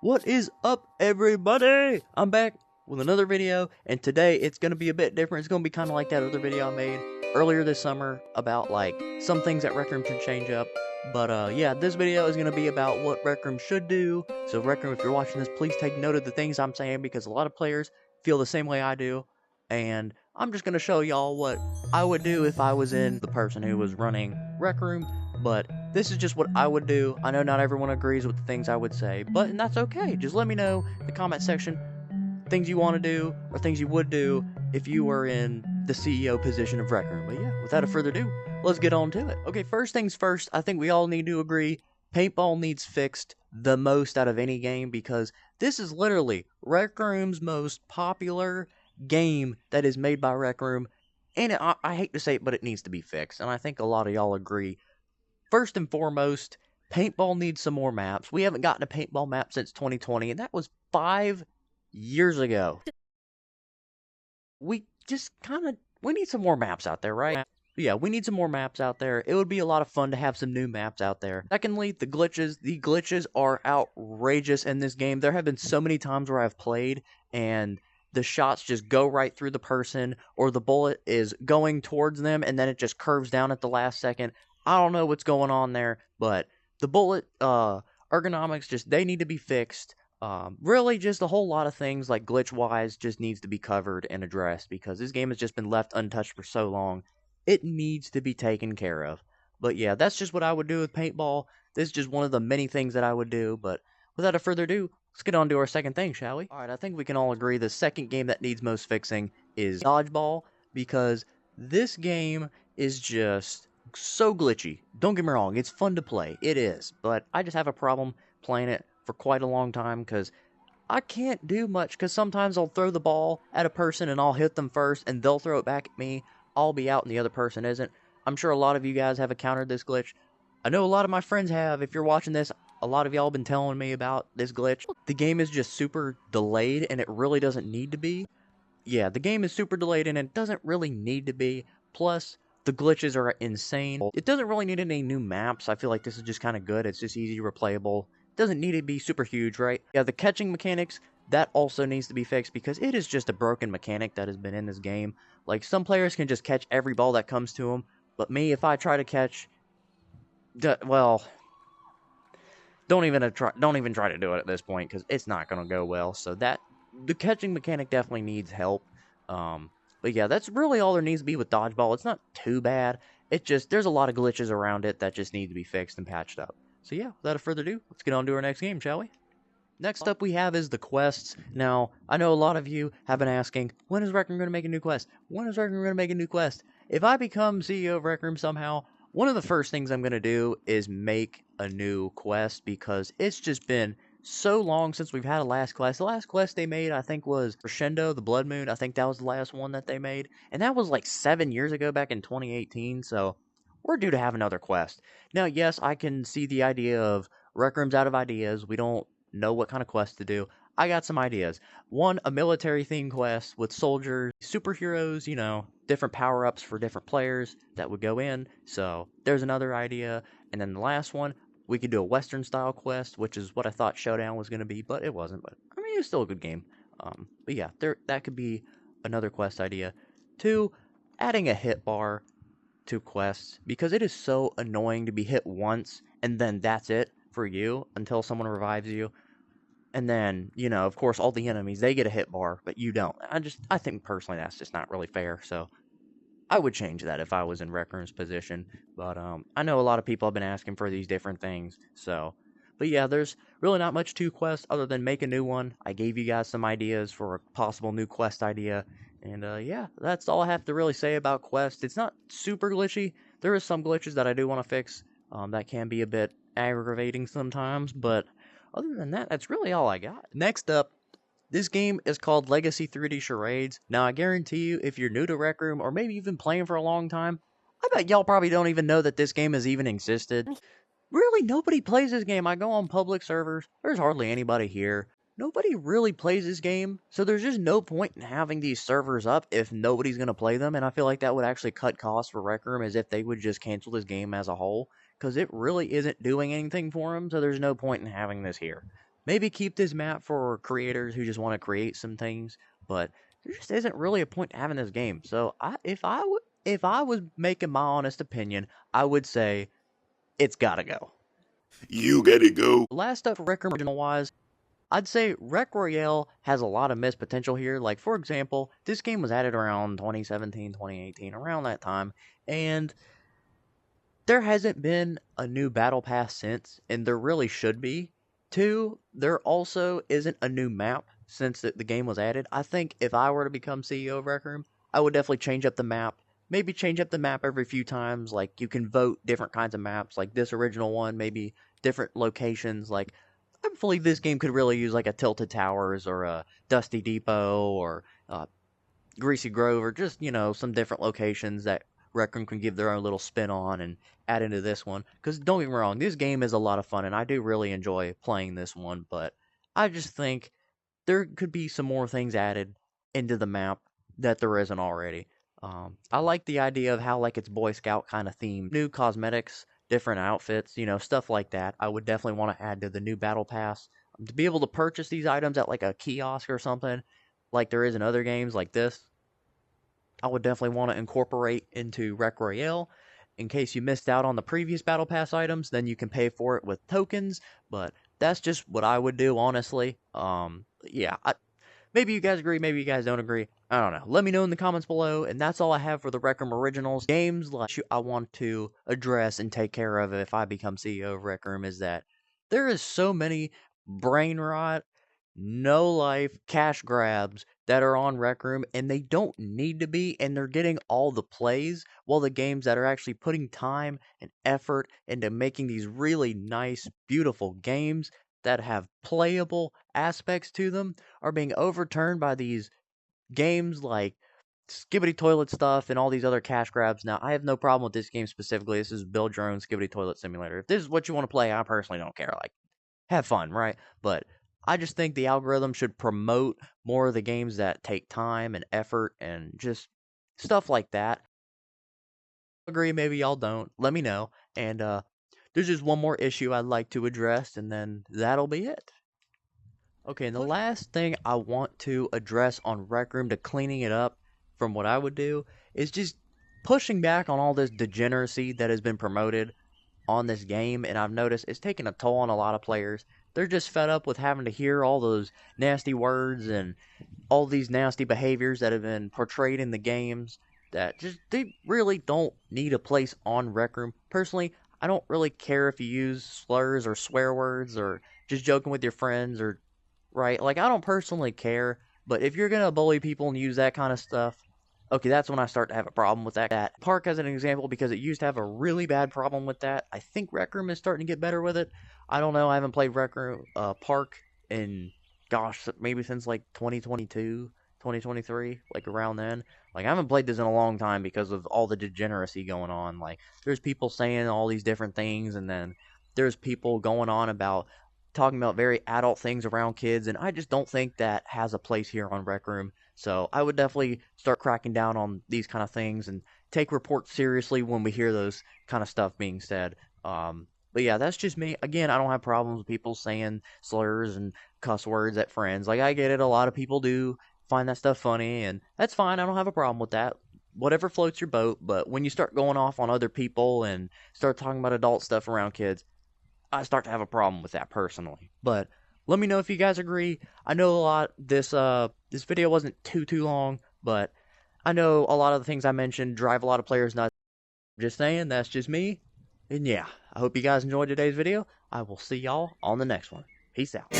What is up, everybody? I'm back with another video, and today it's going to be a bit different. It's going to be kind of like that other video I made earlier this summer about, like, some things that Rec Room should change up. But, yeah, this video is going to be about what Rec Room should do. So, Rec Room, if you're watching this, please take note of the things I'm saying, because a lot of players feel the same way I do. And I'm just going to show y'all what I would do if I was in the person who was running Rec Room. But this is just what I would do. I know not everyone agrees with the things I would say, but that's okay. Just let me know in the comment section things you want to do or things you would do if you were in the CEO position of Rec Room. But yeah, without further ado, let's get on to it. Okay, first things first, I think we all need to agree paintball needs fixed the most out of any game, because this is literally Rec Room's most popular game that is made by Rec Room, and I hate to say it, but it needs to be fixed, and I think a lot of y'all agree. First and foremost, paintball needs some more maps. We haven't gotten a paintball map since 2020, and that was 5 years ago. We just we need some more maps out there, right? Yeah, we need some more maps out there. It would be a lot of fun to have some new maps out there. Secondly, the glitches are outrageous in this game. There have been so many times where I've played and the shots just go right through the person, or the bullet is going towards them and then it just curves down at the last second. I don't know what's going on there, but the bullet ergonomics, they need to be fixed. Really, just a whole lot of things, like glitch-wise, just needs to be covered and addressed, because this game has just been left untouched for so long. It needs to be taken care of. But yeah, that's just what I would do with paintball. This is just one of the many things that I would do, but without further ado, let's get on to our second thing, shall we? Alright, I think we can all agree the second game that needs most fixing is Dodgeball, because this game is just so glitchy. Don't get me wrong, it's fun to play. It is. But I just have a problem playing it for quite a long time, because I can't do much, because sometimes I'll throw the ball at a person and I'll hit them first and they'll throw it back at me. I'll be out and the other person isn't. I'm sure a lot of you guys have encountered this glitch. I know a lot of my friends have. If you're watching this, a lot of y'all have been telling me about this glitch. The game is just super delayed, and it really doesn't need to be. Yeah, the game is super delayed and it doesn't really need to be. Plus, the glitches are insane. It doesn't really need any new maps. I feel like this is just kind of good. It's just easy, replayable. It doesn't need to be super huge, right? Yeah, the catching mechanics, that also needs to be fixed, because it is just a broken mechanic that has been in this game. Like, some players can just catch every ball that comes to them, but me, if I try to catch, well, don't even try to do it at this point, because it's not going to go well. So the catching mechanic definitely needs help. But yeah, that's really all there needs to be with Dodgeball. It's not too bad. There's a lot of glitches around it that just need to be fixed and patched up. So yeah, without further ado, let's get on to our next game, shall we? Next up we have is the quests. Now, I know a lot of you have been asking, when is Rec Room going to make a new quest? When is Rec Room going to make a new quest? If I become CEO of Rec Room somehow, one of the first things I'm going to do is make a new quest, because it's just been so long since we've had a last quest. The last quest they made, I think, was Crescendo, the Blood Moon. I think that was the last one that they made. And that was like 7 years ago, back in 2018, so we're due to have another quest. Now, yes, I can see the idea of Rec Room's out of ideas. We don't know what kind of quest to do. I got some ideas. One, a military-themed quest with soldiers, superheroes, different power-ups for different players that would go in. So, there's another idea. And then the last one, we could do a Western-style quest, which is what I thought Showdown was going to be, but it wasn't. But, I mean, it's still a good game. But yeah, that could be another quest idea. 2, adding a hit bar to quests, because it is so annoying to be hit once, and then that's it for you until someone revives you. And then, of course, all the enemies, they get a hit bar, but you don't. I think personally that's just not really fair, so I would change that if I was in Rec Room's position. But I know a lot of people have been asking for these different things, so. But yeah, there's really not much to quest other than make a new one. I gave you guys some ideas for a possible new quest idea. And yeah, that's all I have to really say about quest. It's not super glitchy. There is some glitches that I do want to fix that can be a bit aggravating sometimes, but other than that, that's really all I got. Next up, this game is called Legacy 3D Charades. Now, I guarantee you, if you're new to Rec Room, or maybe you've been playing for a long time, I bet y'all probably don't even know that this game has even existed. Really, nobody plays this game. I go on public servers, there's hardly anybody here. Nobody really plays this game, so there's just no point in having these servers up if nobody's going to play them, and I feel like that would actually cut costs for Rec Room, as if they would just cancel this game as a whole, because it really isn't doing anything for them, so there's no point in having this here. Maybe keep this map for creators who just want to create some things, but there just isn't really a point to having this game. So if I was making my honest opinion, I would say it's gotta go. You gotta go. Last up for Rec Room original wise, I'd say Rec Royale has a lot of missed potential here. Like, for example, this game was added around 2017, 2018, around that time, and there hasn't been a new battle pass since, and there really should be. Two, there also isn't a new map since the game was added. I think if I were to become CEO of Rec Room, I would definitely change up the map. Maybe change up the map every few times. Like, you can vote different kinds of maps, like this original one, maybe different locations. Like, I believe this game could really use like a Tilted Towers or a Dusty Depot or Greasy Grove or just, some different locations that Rec Room can give their own little spin on and add into this one. Because don't get me wrong, this game is a lot of fun and I do really enjoy playing this one, but I just think there could be some more things added into the map that there isn't already. I like the idea of how like it's Boy Scout kind of themed, new cosmetics, different outfits, stuff like that. I would definitely want to add to the new battle pass to be able to purchase these items at like a kiosk or something, like there is in other games like this. I would definitely want to incorporate into Rec Royale. In case you missed out on the previous Battle Pass items, then you can pay for it with tokens. But that's just what I would do, honestly. Yeah, maybe you guys agree, maybe you guys don't agree. I don't know. Let me know in the comments below. And that's all I have for the Rec Room Originals. Games like I want to address and take care of if I become CEO of Rec Room is that there is so many brain rot, no life cash grabs that are on Rec Room, and they don't need to be, and they're getting all the plays, while the games that are actually putting time and effort into making these really nice, beautiful games that have playable aspects to them are being overturned by these games like Skibbity Toilet stuff and all these other cash grabs. Now, I have no problem with this game specifically. This is Build Your Own Skibbity Toilet Simulator. If this is what you want to play, I personally don't care. Like, have fun, right? But I just think the algorithm should promote more of the games that take time and effort and just stuff like that. Agree, maybe y'all don't. Let me know. And there's just one more issue I'd like to address, and then that'll be it. Okay, and the last thing I want to address on Rec Room to cleaning it up from what I would do is just pushing back on all this degeneracy that has been promoted on this game, and I've noticed it's taking a toll on a lot of players. They're just fed up with having to hear all those nasty words and all these nasty behaviors that have been portrayed in the games that just they really don't need a place on Rec Room. Personally, I don't really care if you use slurs or swear words or just joking with your friends or right? Like, I don't personally care, but if you're gonna bully people and use that kind of stuff, okay, that's when I start to have a problem with that. Park as an example because it used to have a really bad problem with that. I think Rec Room is starting to get better with it. I don't know. I haven't played Rec Room Park in gosh, maybe since like 2022, 2023, like around then. Like I haven't played this in a long time because of all the degeneracy going on. Like there's people saying all these different things and then there's people going on about talking about very adult things around kids and I just don't think that has a place here on Rec Room. So I would definitely start cracking down on these kind of things and take reports seriously when we hear those kind of stuff being said. But yeah, that's just me. Again, I don't have problems with people saying slurs and cuss words at friends. Like, I get it. A lot of people do find that stuff funny, and that's fine. I don't have a problem with that. Whatever floats your boat. But when you start going off on other people and start talking about adult stuff around kids, I start to have a problem with that personally. But let me know if you guys agree. I know a lot. This video wasn't too long, but I know a lot of the things I mentioned drive a lot of players nuts. Just saying, that's just me. And yeah, I hope you guys enjoyed today's video. I will see y'all on the next one. Peace out.